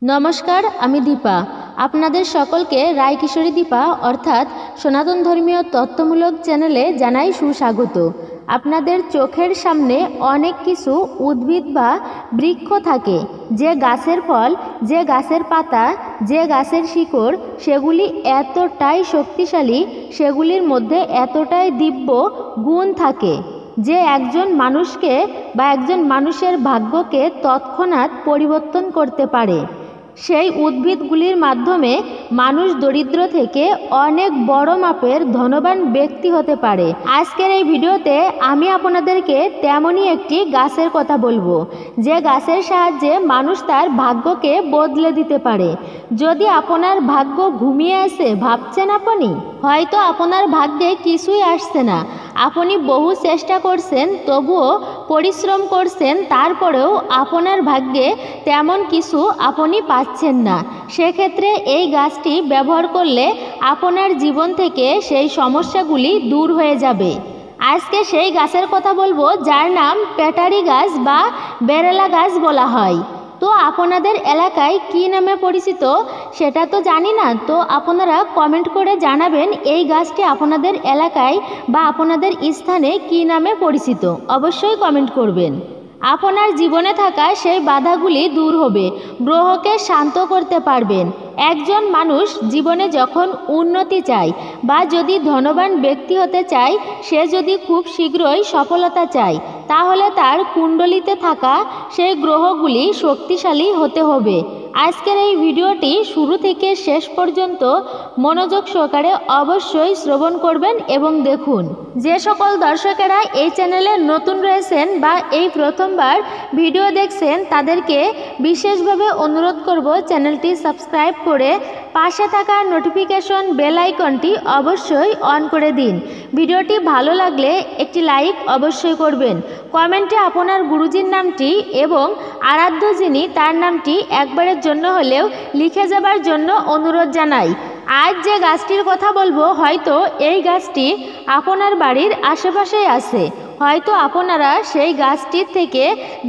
নমস্কার, আমি দীপা। আপনাদের সকলকে রায় কিশোরী দীপা অর্থাৎ সনাতন ধর্মীয় তথ্যমূলক চ্যানেলে জানাই সুস্বাগত। আপনাদের চোখের সামনে অনেক কিছু উদ্ভিদ বা বৃক্ষ থাকে, যে গাছের ফল, যে গাছের পাতা, যে গাছের শিকড়, সেগুলি এতটাই শক্তিশালী, সেগুলির মধ্যে এতটাই দিব্য গুণ থাকে যে একজন মানুষকে বা একজন মানুষের ভাগ্যকে তৎক্ষণাৎ পরিবর্তন করতে পারে। সেই উদ্ভিদগুলির মাধ্যমে মানুষ দরিদ্র থেকে অনেক বড় মাপের ধনবান ব্যক্তি হতে পারে। আজকের এই ভিডিওতে আমি আপনাদেরকে তেমনই একটি গাছের কথা বলবো, যে গাছের সাহায্যে মানুষ তার ভাগ্যকে বদলে দিতে পারে। যদি আপনার ভাগ্য ঘুমিয়ে আসে ভাবছেন, আপনি হয়তো আপনার ভাগ্যে কিছুই আসছে না, আপনি বহু চেষ্টা করছেন, তবুও পরিশ্রম করছেন, তারপরেও আপনার ভাগ্যে তেমন কিছু আপনি পাচ্ছেন না। সেক্ষেত্রে এই গাছটি ব্যবহার করলে আপনার জীবন থেকে সেই সমস্যাগুলি দূর হয়ে যাবে। আজকে সেই গাছের কথা বলবো যার নাম পেটারি গাছ বা বেরেলা গাছ বলা হয়। তো আপনাদের এলাকায় কি নামে পরিচিত সেটা তো জানি না, তো আপনারা কমেন্ট করে জানাবেন এই গাছটি আপনাদের এলাকায় বা আপনাদের স্থানে কি নামে পরিচিত, অবশ্যই কমেন্ট করবেন। আপনার জীবনে থাকা সেই বাধাগুলি দূর হবে, গ্রহকে শান্ত করতে পারবেন। একজন মানুষ জীবনে যখন উন্নতি চায় বা যদি ধনবান ব্যক্তি হতে চায়, সে যদি খুব শীঘ্রই সফলতা চায়, তাহলে তার কুণ্ডলিতে থাকা সেই গ্রহগুলি শক্তিশালী হতে হবে। আজকের এই ভিডিওটি শুরু থেকে শেষ পর্যন্ত মনোযোগ সহকারে অবশ্যই শ্রবণ করবেন এবং দেখুন। যে সকল দর্শকেরা এই চ্যানেলে নতুন রয়েছেন বা এই প্রথমবার ভিডিও দেখছেন, তাদেরকে বিশেষভাবে অনুরোধ করব চ্যানেলটি সাবস্ক্রাইব করে পাশে থাকা নোটিফিকেশন বেল আইকনটি অবশ্যই অন করে দিন। ভিডিওটি ভালো লাগলে একটি লাইক অবশ্যই করবেন। কমেন্টে আপনার গুরুজির নামটি এবং আরাধ্য যিনি তার নামটি একবারের জন্য হলেও লিখে যাবার জন্য অনুরোধ জানাই। আজ যে গাছটির কথা বলবো, হয়তো এই গাছটি আপনার বাড়ির আশেপাশেই আছে, হয়তো আপনারা সেই গাছটির থেকে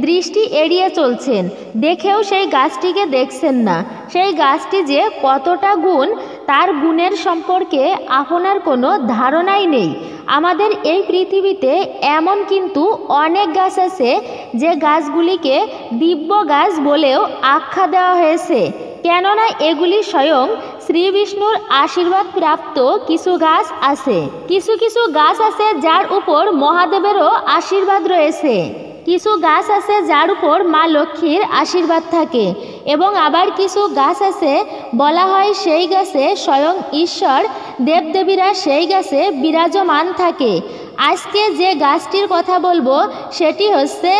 দৃষ্টি এড়িয়ে চলছেন, দেখেও সেই গাছটিকে দেখছেন না। সেই গাছটি যে কতটা গুণ, তার গুণের সম্পর্কে আপনার কোনো ধারণাই নেই। আমাদের এই পৃথিবীতে এমন কিন্তু অনেক গাছ আছে যে গাছগুলিকে দিব্য গাছ বলেও আখ্যা দেওয়া হয়েছে, কেননা এগুলি স্বয়ং শ্রী বিষ্ণুর আশীর্বাদ প্রাপ্ত কিছু গাছ আছে। কিছু কিছু গাছ আছে যার উপর মহাদেবেরও আশীর্বাদ রয়েছে, কিছু গাছ আছে যার উপর মা লক্ষ্মীর আশীর্বাদ থাকে, এবং আবার কিছু গাছ আছে বলা হয় সেই গাছে স্বয়ং ঈশ্বর দেবদেবীরা সেই গাছে বিরাজমান থাকে। আজকে যে গাছটির কথা বলবো সেটি হচ্ছে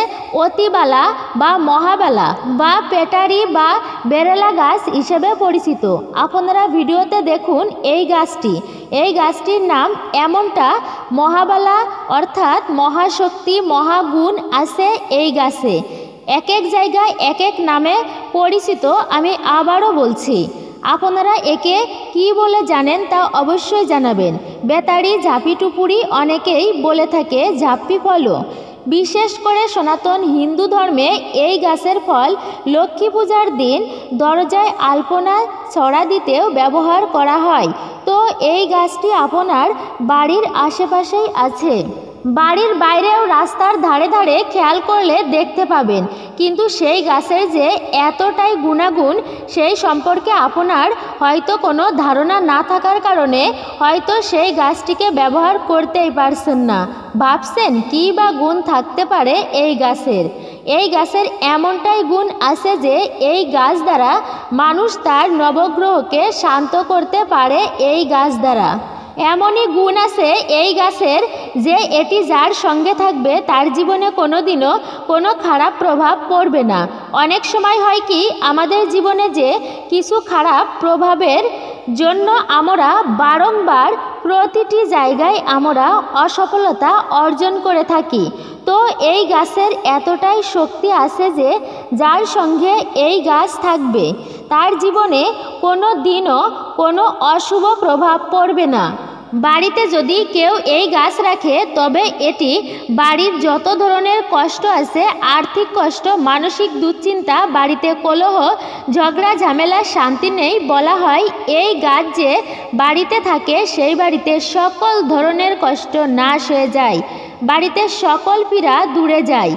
অতিবালা বা মহাবালা বা পেটারি বা বেরেলা গাছ হিসেবে পরিচিত। আপনারা ভিডিওতে দেখুন এই গাছটির নাম এমনটা মহাবালা, অর্থাৎ মহাশক্তি মহাগুণ আছে এই গাছে। এক এক জায়গায় এক এক নামে পরিচিত, আমি আবারও বলছি। আপনারা একে কি বলে জানেন তা অবশ্যই জানাবেন। বেতাড়ি, ঝাঁপি টুপুরি অনেকেই বলে থাকে, ঝাপ্পি ফলও। বিশেষ করে সনাতন হিন্দু ধর্মে এই গাছের ফল লক্ষ্মী পূজার দিন দরজায় আলপনা ছড়া দিতেও ব্যবহার করা হয়। তো এই গাছটি আপনার বাড়ির আশেপাশেই আছে, বাড়ির বাইরেও রাস্তার ধারে ধারে খেয়াল করলে দেখতে পাবেন, কিন্তু সেই গাছের যে এতটাই গুণাগুণ সেই সম্পর্কে আপনার হয়তো কোনো ধারণা না থাকার কারণে হয়তো সেই গাছটিকে ব্যবহার করতেই পারছেন না। ভাবছেন কী বা গুণ থাকতে পারে এই গাছের। এই গাছের এমনটাই গুণ আছে যে এই গাছ দ্বারা মানুষ তার নবগ্রহকে শান্ত করতে পারে। এই গাছ দ্বারা এমনই গুণ আছে এই গাছের যে এটি যার সঙ্গে থাকবে তার জীবনে কোনোদিনও কোনো খারাপ প্রভাব পড়বে না। অনেক সময় হয় কি, আমাদের জীবনে যে কিছু খারাপ প্রভাবের জন্য আমরা বারংবার প্রতিটি জায়গায় আমরা অসফলতা অর্জন করে থাকি, তো এই গাছের এতটাই শক্তি আছে যে যার সঙ্গে এই গাছ থাকবে তার জীবনে কোনো দিনও কোনো অশুভ প্রভাব পড়বে না। বাড়িতে যদি কেউ এই গাছ রাখে তবে এটি বাড়ির যত ধরনের কষ্ট আছে, আর্থিক কষ্ট, মানসিক দুশ্চিন্তা, বাড়িতে কলহ, ঝগড়া ঝামেলা, শান্তি নেই, বলা হয় এই গাছ যে বাড়িতে থাকে সেই বাড়িতে সকল ধরনের কষ্ট নাশ হয়ে যায়, বাড়িতে সকল পীড়া দূরে যায়।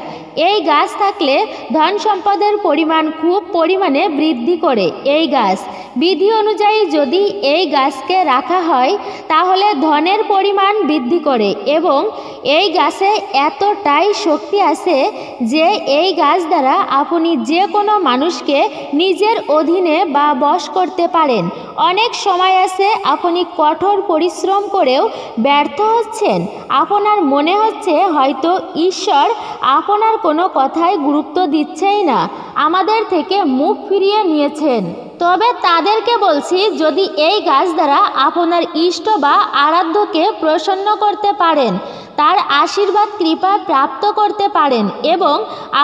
এই গাছ থাকলে ধন সম্পদের পরিমাণ খুব পরিমাণে বৃদ্ধি করে। এই গাছ বিধি অনুযায়ী যদি এই গাছকে রাখা হয় তাহলে ধনের পরিমাণ বৃদ্ধি করে এবং এই গাছে এতটাই শক্তি আছে যে এই গাছ দ্বারা আপনি যে কোনো মানুষকে নিজের অধীনে বা বশ করতে পারেন। অনেক সময় আছে আপনি কঠোর পরিশ্রম করেও ব্যর্থ হচ্ছেন, আপনার মনে হচ্ছে হয়তো ঈশ্বর আপনার কোনো কথায় গুরুত্ব দিচ্ছেই না, আমাদের থেকে মুখ ফিরিয়ে নিয়েছেন। তবে তাদেরকে বলছি, যদি এই গাছ দ্বারা আপনার ইষ্ট বা আরাধ্যকে প্রসন্ন করতে পারেন, তার আশীর্বাদ কৃপা প্রাপ্ত করতে পারেন এবং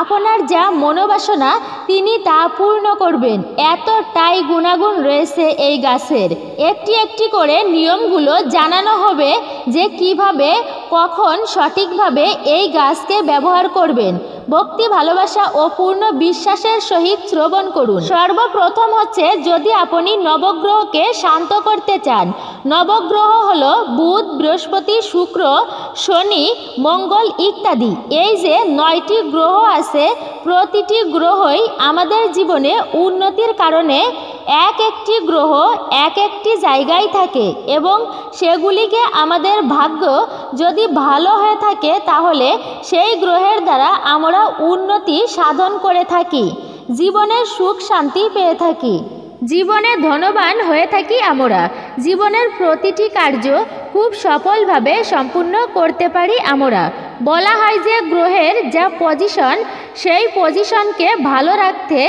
আপনার যা মনোবাসনা তিনি তা পূর্ণ করবেন, এতটাই গুণাগুণ রয়েছে এই গাছের। একটি একটি করে নিয়মগুলো জানানো হবে যে কিভাবে কখন সঠিকভাবে এই গাছকে ব্যবহার করবেন। ভক্তি, ভালোবাসা ও পূর্ণ বিশ্বাসের সহিত শ্রবণ করুন। সর্বপ্রথম হচ্ছে, যদি আপনি নবগ্রহকে শান্ত করতে চান। নবগ্রহ হলো বুধ, বৃহস্পতি, শুক্র, শনি, মঙ্গল ইত্যাদি। এই যে 9টি গ্রহ আছে, প্রতিটি গ্রহই আমাদের জীবনে উন্নতির কারণে এক একটি গ্রহ এক একটি জায়গায় থাকে এবং সেগুলিকে আমাদের ভাগ্য যদি ভালো হয়ে থাকে তাহলে সেই গ্রহের দ্বারা আমরা উন্নতি সাধন করে থাকি, জীবনের সুখ শান্তি পেয়ে থাকি, জীবনে ধনবান হয়ে থাকি। আমরা জীবনের প্রতিটি কার্য খুব সফলভাবে সম্পূর্ণ করতে পারি। আমরা বলা হয় যে গ্রহের যা পজিশন সেই পজিশনকে ভালো রাখতে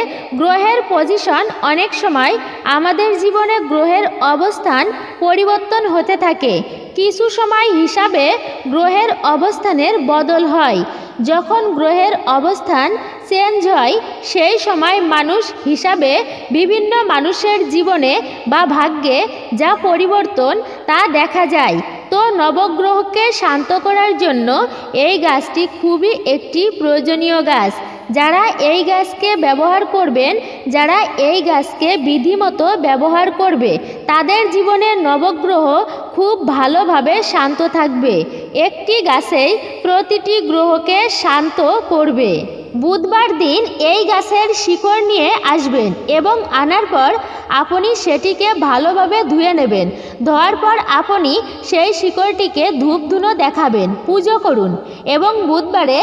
গ্রহের পজিশন অনেক সময় আমাদের জীবনে গ্রহের অবস্থান পরিবর্তন হতে থাকে। কিছু সময় হিসাবে গ্রহের অবস্থানের বদল হয়। যখন গ্রহের অবস্থান চেঞ্জ হয় সেই সময় মানুষ হিসাবে বিভিন্ন মানুষের জীবনে বা ভাগ্যে যা পরিবর্তন তা দেখা যায়। তো নবগ্রহকে শান্ত করার জন্য এই গাছটি খুবই একটি প্রয়োজনীয় গাছ। যারা এই গাছকে ব্যবহার করবেন, যারা এই গাছকে বিধিমতো ব্যবহার করবে, তাদের জীবনের নবগ্রহ খুব ভালোভাবে শান্ত থাকবে। একটি গাছেই প্রতিটি গ্রহকে শান্ত করবে। বুধবার দিন এই গাছের শিকড় নিয়ে আসবেন এবং আনার পর আপনি সেটিকে ভালোভাবে ধুয়ে নেবেন। ধোয়ার পর আপনি সেই শিকড়টিকে ধূপ ধুনো দেখাবেন, পুজো করুন এবং বুধবারে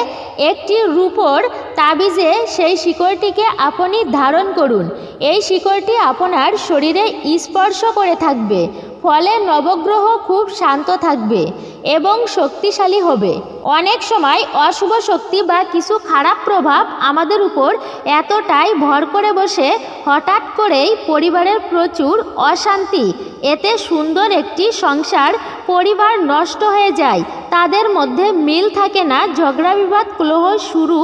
একটি রূপোর তাবিজে সেই শিকড়টিকে আপনি ধারণ করুন। এই শিকড়টি আপনার শরীরে স্পর্শ করে থাকবে, ফলে নবগ্রহ খুব শান্ত থাকবে এবং শক্তিশালী হবে। অনেক সময় অশুভ শক্তি বা কিছু খারাপ প্রভাব আমাদের উপর এতটাই ভর করে বসে, হঠাৎ করেই পরিবারের প্রচুর অশান্তি, এতে সুন্দর একটি সংসার পরিবার নষ্ট হয়ে যায়, তাদের মধ্যে মিল থাকে না, ঝগড়া বিবাদ কলহ শুরু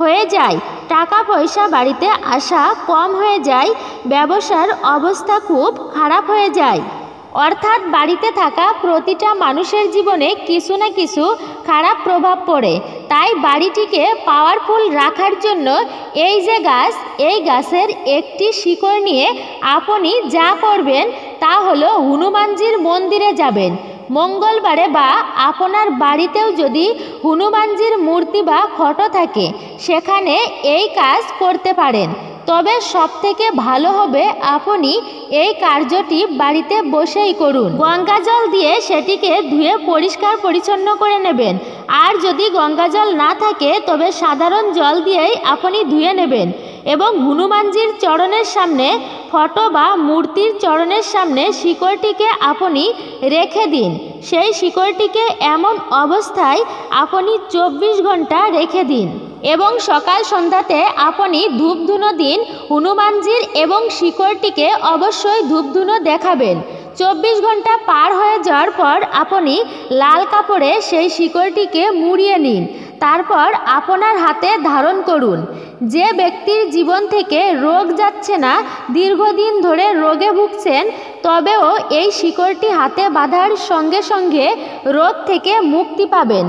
হয়ে যায়, টাকা পয়সা বাড়িতে আসা কম হয়ে যায়, ব্যবসার অবস্থা খুব খারাপ হয়ে যায়। অর্থাৎ বাড়িতে থাকা প্রতিটা মানুষের জীবনে কিছু না কিছু খারাপ প্রভাব পড়ে। তাই বাড়িটিকে পাওয়ারফুল রাখার জন্য এই যে গাছ, এই গাছের একটি শিকড় নিয়ে আপনি যা করবেন তা হলো হনুমানজির মন্দিরে যাবেন মঙ্গলবারে, বা আপনার বাড়িতেও যদি হনুমানজির মূর্তি বা ফটো থাকে সেখানে এই কাজ করতে পারেন। তবে সবথেকে ভালো হবে আপনি এই কার্যটি বাড়িতে বসেই করুন। গঙ্গা জল দিয়ে সেটিকে ধুয়ে পরিষ্কার পরিচ্ছন্ন করে নেবেন। আর যদি গঙ্গা জল না থাকে তবে সাধারণ জল দিয়েই আপনি ধুয়ে নেবেন এবং হনুমানজির চরণের সামনে, ফটো বা মূর্তির চরণের সামনে শিকড়টিকে আপনি রেখে দিন। সেই শিকড়টিকে এমন অবস্থায় আপনি 24 ঘন্টা রেখে দিন এবং সকাল সন্ধ্যাতে আপনি ধূপ ধুনো দিন হনুমানজির এবং শিকড়টিকে অবশ্যই ধূপ ধুনো দেখাবেন। 24 ঘন্টা পার হয়ে যাওয়ার পর আপনি লাল কাপড়ে সেই শিকড়টিকে মুড়িয়ে নিন, তারপর আপনার হাতে ধারণ করুন। যে ব্যক্তির জীবন থেকে রোগ যাচ্ছে না, দীর্ঘদিন ধরে রোগে ভুগছেন, তবেও এই শিকড়টি হাতে বাঁধার সঙ্গে সঙ্গে রোগ থেকে মুক্তি পাবেন।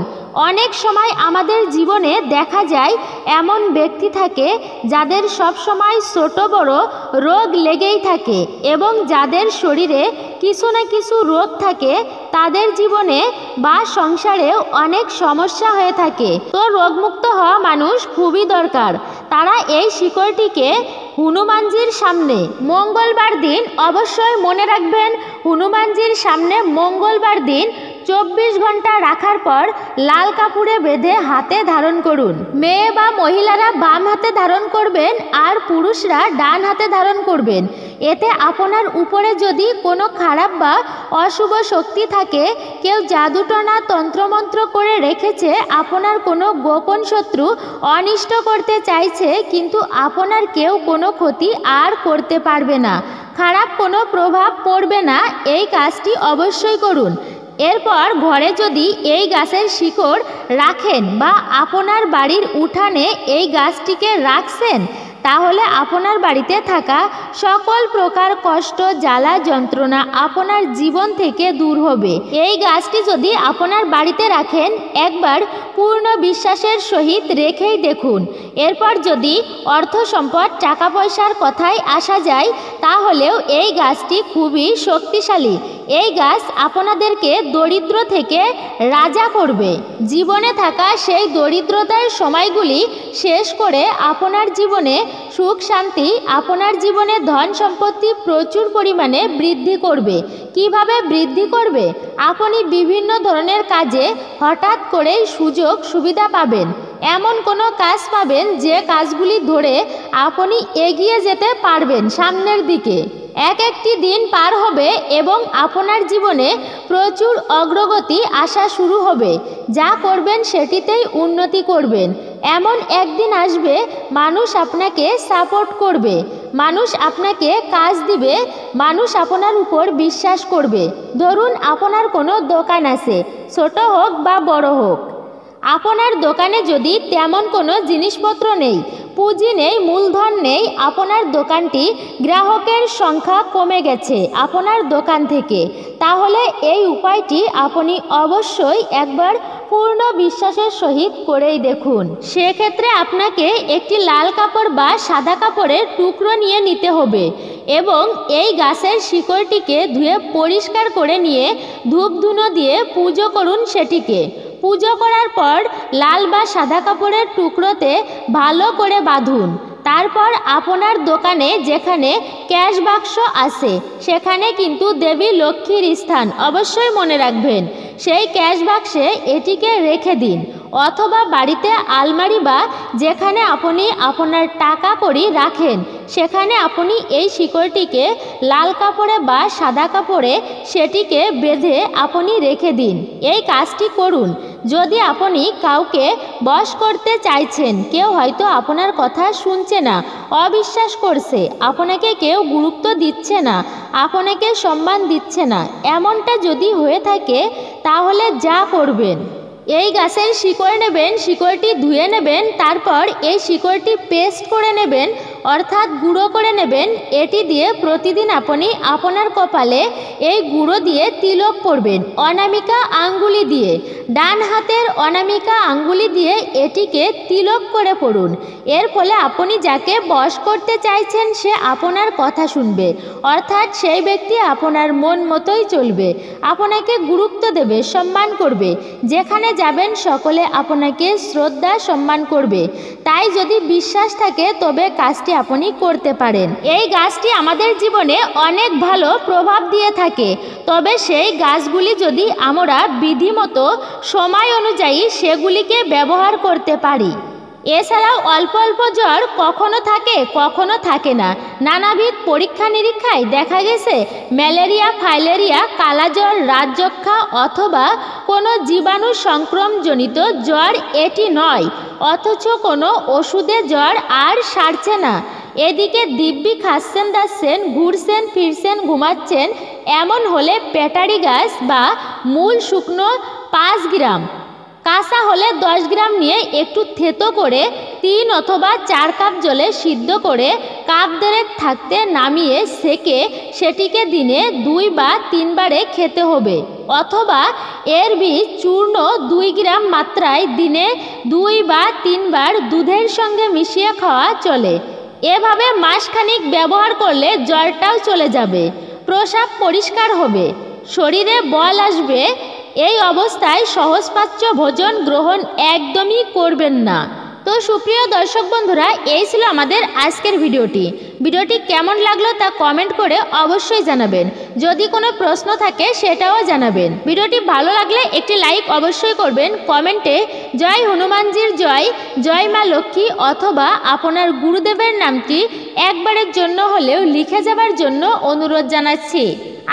অনেক সময় আমাদের জীবনে দেখা যায় এমন ব্যক্তি থাকে যাদের সব সময় ছোট বড় রোগ লেগেই থাকে এবং যাদের শরীরে কিছু না কিছু রোগ থাকে, তাদের জীবনে বা সংসারেও অনেক সমস্যা হয়ে থাকে। তো রোগমুক্ত হওয়া মানুষ খুবই দরকার। তারা এই শিকড়টিকে হনুমানজির সামনে মঙ্গলবার দিন, অবশ্যই মনে রাখবেন, হনুমানজির সামনে মঙ্গলবার দিন 24 ঘন্টা রাখার পর লাল কাপড়ে বেঁধে হাতে ধারণ করুন। মেয়ে বা মহিলারা বাম হাতে ধারণ করবেন আর পুরুষরা ডান হাতে ধারণ করবেন। এতে আপনার উপরে যদি কোনো খারাপ বা অশুভ শক্তি থাকে, কেউ জাদুটনা তন্ত্রমন্ত্র করে রেখেছে, আপনার কোনো গোপন শত্রু অনিষ্ট করতে চাইছে, কিন্তু আপনার কেউ কোনো ক্ষতি আর করতে পারবে না, খারাপ কোনো প্রভাব পড়বে না, এই কাজটি অবশ্যই করুন। এরপর ঘরে যদি এই গাছের শিকড় রাখেন বা আপনার বাড়ির উঠানে এই গাছটিকে রাখছেন, তাহলে আপনার বাড়িতে থাকা সকল প্রকার কষ্ট, জ্বালা, যন্ত্রণা আপনার জীবন থেকে দূর হবে। এই গাছটি যদি আপনার বাড়িতে রাখেন, একবার পূর্ণ বিশ্বাসের সহিত রেখেই দেখুন। এরপর যদি অর্থ সম্পদ, টাকা পয়সার কথায় আসা যায়, তাহলেও এই গাছটি খুবই শক্তিশালী। এই গাছ আপনাদেরকে দরিদ্র থেকে রাজা করবে। জীবনে থাকা সেই দরিদ্রতার সময়গুলি শেষ করে আপনার জীবনে সুখ শান্তি, আপনার জীবনে ধন সম্পত্তি প্রচুর পরিমাণে বৃদ্ধি করবে। কিভাবে বৃদ্ধি করবে? আপনি বিভিন্ন ধরনের কাজে হঠাৎ করেই সুযোগ সুবিধা পাবেন। এমন কোনো কাজ পাবেন যে কাজগুলি ধরে আপনি এগিয়ে যেতে পারবেন সামনের দিকে। এক একটি দিন পার হবে এবং আপনার জীবনে প্রচুর অগ্রগতি আসা শুরু হবে। যা করবেন সেটিতেই উন্নতি করবেন। এমন একদিন আসবে মানুষ আপনাকে সাপোর্ট করবে, মানুষ আপনাকে কাজ দিবে, মানুষ আপনার উপর বিশ্বাস করবে। ধরুন আপনার কোনো দোকান আছে, ছোট হোক বা বড় হোক। আপনার দোকানে যদি তেমন কোনো জিনিসপত্র নেই, পুঁজি নেই, মূলধন নেই, আপনার দোকানটি গ্রাহকের সংখ্যা কমে গেছে আপনার দোকান থেকে, তাহলে এই উপায়টি আপনি অবশ্যই একবার পূর্ণ বিশ্বাসের সহিত করেই দেখুন। সেক্ষেত্রে আপনাকে একটি লাল কাপড় বা সাদা কাপড়ের টুকরো নিয়ে নিতে হবে এবং এই গাছের শিকড়টিকে ধুয়ে পরিষ্কার করে নিয়ে ধূপ ধুনো দিয়ে পুজো করুন সেটিকে। পুজো করার পর লাল বা সাদা কাপড়ের টুকরোতে ভালো করে বাঁধুন। তারপর আপনার দোকানে যেখানে ক্যাশ বাক্স আছে, সেখানে কিন্তু দেবী লক্ষ্মীর স্থান, অবশ্যই মনে রাখবেন। সেই ক্যাশ বাক্সে এটিকে রেখে দিন, অথবা বাড়িতে আলমারি বা যেখানে আপনি আপনার টাকা কড়ি রাখেন, সেখানে আপনি এই শিকড়টিকে লাল কাপড়ে বা সাদা কাপড়ে সেটিকে বেঁধে আপনি রেখে দিন। এই কাজটি করুন। যদি আপনি কাউকে বশ করতে চাইছেন, কেউ হয়তো আপনার কথা শুনছে না, অবিশ্বাস করছে, আপনাকে কেউ গুরুত্ব দিচ্ছে না, আপনাকে সম্মান দিচ্ছে না, এমনটা যদি হয়ে থাকে, তাহলে যা করবেন, এই গাছের শিকড় নেবেন, শিকড়টি ধুয়ে নেবেন, তারপর এই শিকড়টি পেস্ট করে নেবেন, অর্থাৎ গুঁড়ো করে নেবেন। এটি দিয়ে প্রতিদিন আপনি আপনার কপালে এই গুঁড়ো দিয়ে তিলক পরবেন অনামিকা আঙ্গুলি দিয়ে। ডান হাতের অনামিকা আঙ্গুলি দিয়ে এটিকে তিলক করে পড়ুন। এর ফলে আপনি যাকে বশ করতে চাইছেন সে আপনার কথা শুনবে, অর্থাৎ সেই ব্যক্তি আপনার মন মতোই চলবে, আপনাকে গুরুত্ব দেবে, সম্মান করবে। যেখানে যাবেন সকলে আপনাকে শ্রদ্ধা সম্মান করবে। তাই যদি বিশ্বাস থাকে তবে কাজটি আপনি করতে পারেন। এই গাছটি আমাদের জীবনে অনেক ভালো প্রভাব দিয়ে থাকে, তবে সেই গাছগুলি যদি আমরা বিধিমতো সময় অনুযায়ী সেগুলিকে ব্যবহার করতে পারি। এছাড়াও অল্প অল্প জ্বর কখনো থাকে কখনো থাকে না। নানাবিধ পরীক্ষা নিরীক্ষায় দেখা গেছে ম্যালেরিয়া, ফাইলেরিয়া, কালাজ্বর, রাজযক্ষা অথবা কোনো জীবাণু সংক্রমণজনিত জ্বর এটি নয়, অথচ কোনো ওষুধে জ্বর আর সারছে না। এদিকে দিব্যি খাচ্ছেন, দাচ্ছেন, ঘুরছেন, ফিরছেন, ঘুমাচ্ছেন। এমন হলে পেটারি গাছ বা মূল শুকনো 5 গ্রাম কাঁচা হলে 10 গ্রাম নিয়ে একটু থেতো করে 3 অথবা 4 কাপ জলে সিদ্ধ করে কাপ দেড়েক থাকতে নামিয়ে সেকে সেটিকে দিনে 2 বা 3 বারে খেতে হবে। অথবা এর বীজ চূর্ণ 2 গ্রাম মাত্রায় দিনে 2 বা 3 বার দুধের সঙ্গে মিশিয়ে খাওয়া চলে। এভাবে মাসখানিক ব্যবহার করলে জ্বরটাও চলে যাবে, প্রস্রাব পরিষ্কার হবে, শরীরে বল আসবে। এই অবস্থায় সহজপাচ্য ভোজন গ্রহণ একদমই করবেন না। তো সুপ্রিয় দর্শক বন্ধুরা, এই ছিল আমাদের আজকের ভিডিওটি কেমন লাগলো তা কমেন্ট করে অবশ্যই জানাবেন। যদি কোনো প্রশ্ন থাকে সেটাও জানাবেন। ভিডিওটি ভালো লাগলে একটি লাইক অবশ্যই করবেন। কমেন্টে জয় হনুমানজির জয়, জয় মা লক্ষ্মী অথবা আপনার গুরুদেবের নামটি একবারের জন্য হলেও লিখে যাবার জন্য অনুরোধ জানাচ্ছি।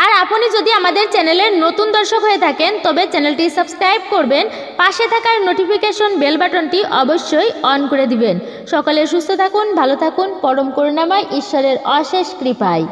আর আপনি যদি আমাদের চ্যানেলের নতুন দর্শক হয়ে থাকেন তবে চ্যানেলটি সাবস্ক্রাইব করবেন, পাশে থাকার নোটিফিকেশন বেল বাটনটি অবশ্যই অন করে দিবেন। সকলে সুস্থ থাকুন, ভালো থাকুন, পরম করুণাময় ঈশ্বরের অশেষ কৃপায়।